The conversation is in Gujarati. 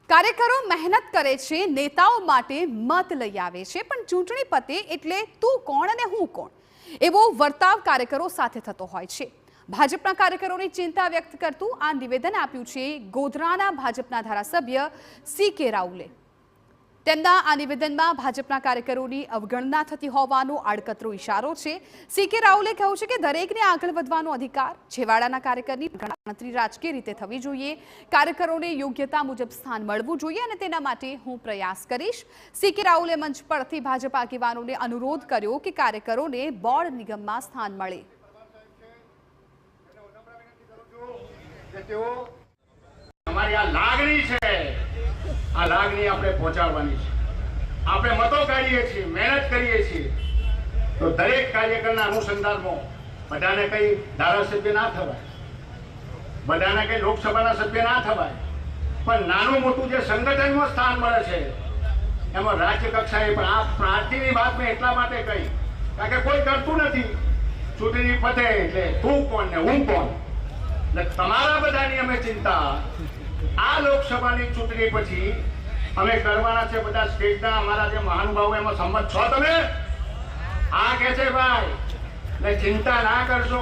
કાર્યકરો મહેનત કરે છે, નેતાઓ માટે મત લઈ આવે છે, પણ ચૂંટણી પતે એટલે તું કોણ અને હું કોણ એવો વર્તાવ કાર્યકરો સાથે થતો હોય છે। ભાજપના કાર્યકરોની ચિંતા વ્યક્ત કરતું આ નિવેદન આપ્યું છે ગોધરાના ભાજપના ધારાસભ્ય સી.કે. રાઉલે। તેમના આ નિવેદનમાં ભાજપના કાર્યકરોની અવગણના થતી હોવાનો આડકતરો ઇશારો છે। સી.કે. રાઉલે કહ્યું છે કે દરેકને આગળ વધવાનો અધિકાર, છેવાડાના કાર્યકરની ગણતરી રાજકીય રીતે થવી જોઈએ, કાર્યકરોને યોગ્યતા મુજબ સ્થાન મળવું જોઈએ અને તેના માટે હું પ્રયાસ કરીશ। સી.કે. રાઉલે મંચ પરથી ભાજપ આગેવાનોને અનુરોધ કર્યો કે કાર્યકરોને બોર્ડ નિગમમાં સ્થાન મળે। અમારી આ લાગણી છે, આ લાગણી આપણે પહોંચાડવાની છે। આપણે મતો કાઢીએ છીએ, મહેનત કરીએ છીએ, તો દરેક કાર્યકરના અનુસંધાનમાં બધાને કઈ ધારાસભ્ય ના થવાય, બધાને કઈ લોકસભાના સભ્ય ના થવાય, પણ નાનું મોટું જે સંગઠનમાં સ્થાન મળે છે એમાં રાજ્ય કક્ષાએ પણ આ પ્રાર્થીની વાત મેં એટલા માટે કહી કારણ કે કોઈ કરતું નથી। ચૂંટણી પતે એટલે તું કોણ ને હું કોણ, એટલે તમારા બધાની અમે ચિંતા આ લોકસભાની ચૂંટણી પછી અમે કરવાના છે। બધા સ્ટેટના અમારા જે મહાનુભાવો એમાં સંમત છો તમે? આ કે છે ભાઈ, એટલે ચિંતા ના કરશો।